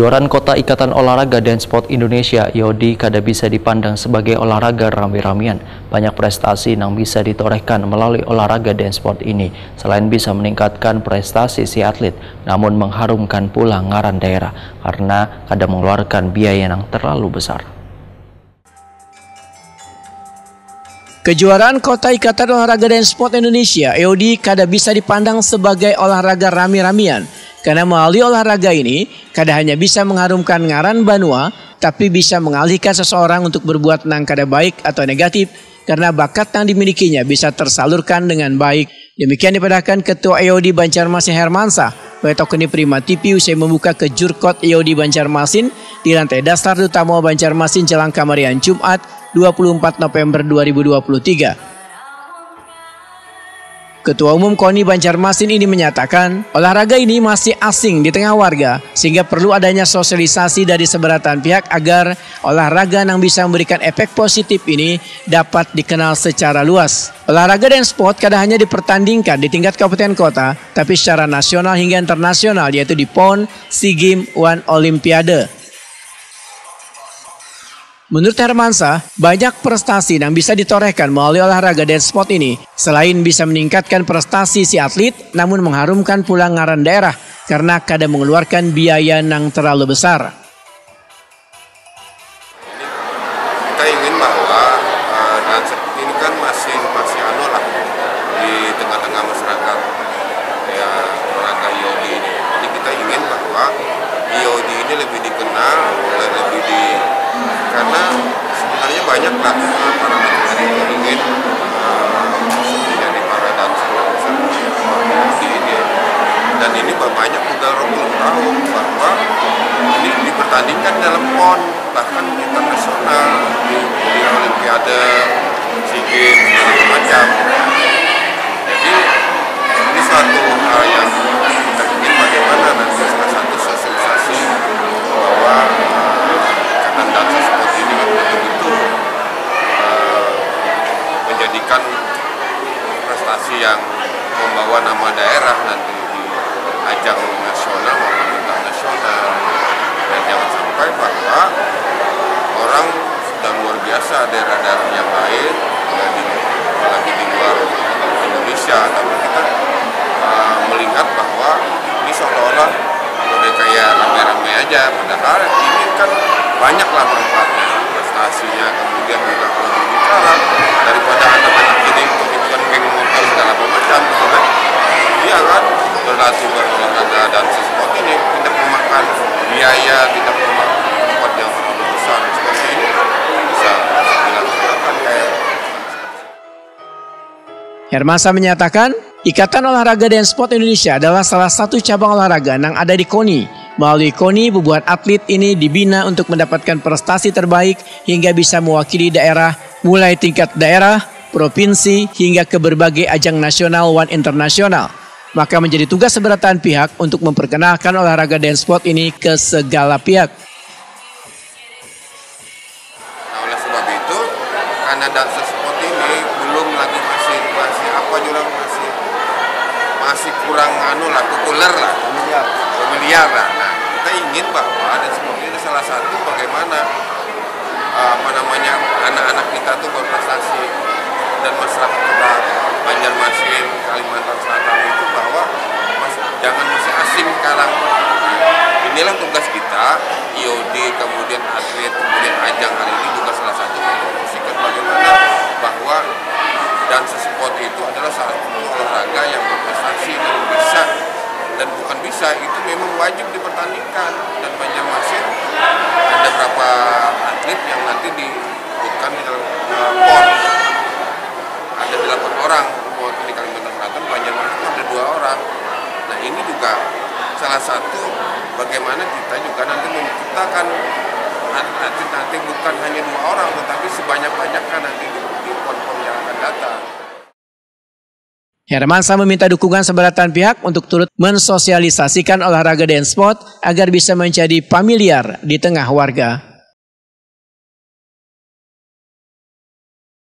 Kejuaraan Kota Ikatan Olahraga dan Sport Indonesia (IODI) kada bisa dipandang sebagai olahraga rame-ramean. Banyak prestasi yang bisa ditorehkan melalui olahraga dan sport ini. Selain bisa meningkatkan prestasi si atlet, namun mengharumkan pula ngaran daerah karena kada mengeluarkan biaya yang terlalu besar. Kejuaraan Kota Ikatan Olahraga dan Sport Indonesia (IODI) kada bisa dipandang sebagai olahraga rame-ramean. Karena melalui olahraga ini, kada hanya bisa mengharumkan ngaran Banua, tapi bisa mengalihkan seseorang untuk berbuat nang kada baik atau negatif, karena bakat yang dimilikinya bisa tersalurkan dengan baik. Demikian dipadahkan Ketua IODI Banjarmasin Hermansyah, Betokeni Prima TV usai membuka kejurkot IODI Banjarmasin di lantai dasar utama Banjarmasin Jelang Kamarian Jumat 24 November 2023. Ketua Umum KONI Banjarmasin ini menyatakan olahraga ini masih asing di tengah warga sehingga perlu adanya sosialisasi dari seberatan pihak agar olahraga yang bisa memberikan efek positif ini dapat dikenal secara luas. Olahraga dan sport kada hanya dipertandingkan di tingkat kabupaten kota tapi secara nasional hingga internasional, yaitu di PON, SEA Games, dan Olimpiade. Menurut Hermansyah, banyak prestasi yang bisa ditorehkan melalui olahraga dan sport ini. Selain bisa meningkatkan prestasi si atlet, namun mengharumkan pula ngaran daerah karena kada mengeluarkan biaya yang terlalu besar. Kita ingin bahwa dan ini kan masih anu lah di tengah-tengah masyarakat ya olahraga IODI ini. Jadi kita ingin bahwa IODI ini lebih dikenal, karena sebenarnya banyak lah para atlet yang ingin menjadi para dancer di ini, dan ini banyak juga orang belum tahu bahwa ini dipertandingkan dalam PON bahkan internasional di Olimpiade, SEA Games, segala macam. Jadi ini suatu hal yang kita ingin bagaimana nanti salah satu sosialisasi bahwa ikatan dancer sport ini betul-betul menjadikan prestasi yang membawa nama daerah nanti di ajang nasional maupun internasional, dan jangan sampai bahwa orang sudah luar biasa daerah-daerah yang lain apalagi di luar Indonesia, tapi kita melihat bahwa ini seolah-olah udah kayak rame-rame aja, padahal ini kan banyaklah manfaatnya, prestasinya, kemudian juga kalau berbicara daripada anak-anak ini ikut geng motor segala macam, kan? Iya kan, berlatih berolahraga dan sport ini tidak memakan biaya, tidak memakan tempat yang terlalu besar seperti ini bisa dilakukan kayak. Hermansyah menyatakan Ikatan Olahraga dan Sport Indonesia adalah salah satu cabang olahraga yang ada di KONI. Melalui KONI, beberapa atlet ini dibina untuk mendapatkan prestasi terbaik hingga bisa mewakili daerah, mulai tingkat daerah, provinsi, hingga ke berbagai ajang nasional dan internasional. Maka menjadi tugas seberatan pihak untuk memperkenalkan olahraga dan sport ini ke segala pihak. Nah, oleh sebab itu, karena dancer sport ini belum lagi masih apa juga masih kurang populer lah, familiar lah. Nah, kita ingin bahwa dan seperti ini salah satu bagaimana anak-anak kita tuh berprestasi dan masyarakat kota Banjarmasin, Kalimantan Selatan itu bahwa jangan masih asing sekarang. Inilah tugas kita, IODI, kemudian atlet, kemudian ajang hari ini juga salah satu mempromosikan bagaimana bahwa dancer sport itu adalah salah satu olahraga yang berprestasi dan bisa, dan bukan bisa, itu memang wajib dipertandingkan. Dan Banjarmasin ada berapa atlet yang nanti disebutkan di dalam PON, ada 8 orang, di Kalimantan Selatan Banjarmasin ada 2 orang. Nah, ini juga salah satu bagaimana kita juga nanti menciptakan atlet nanti bukan hanya 2 orang tetapi sebanyak-banyaknya nanti di PON-PON yang akan datang. Hermansyah meminta dukungan seberatan pihak untuk turut mensosialisasikan olahraga dan sport agar bisa menjadi familiar di tengah warga.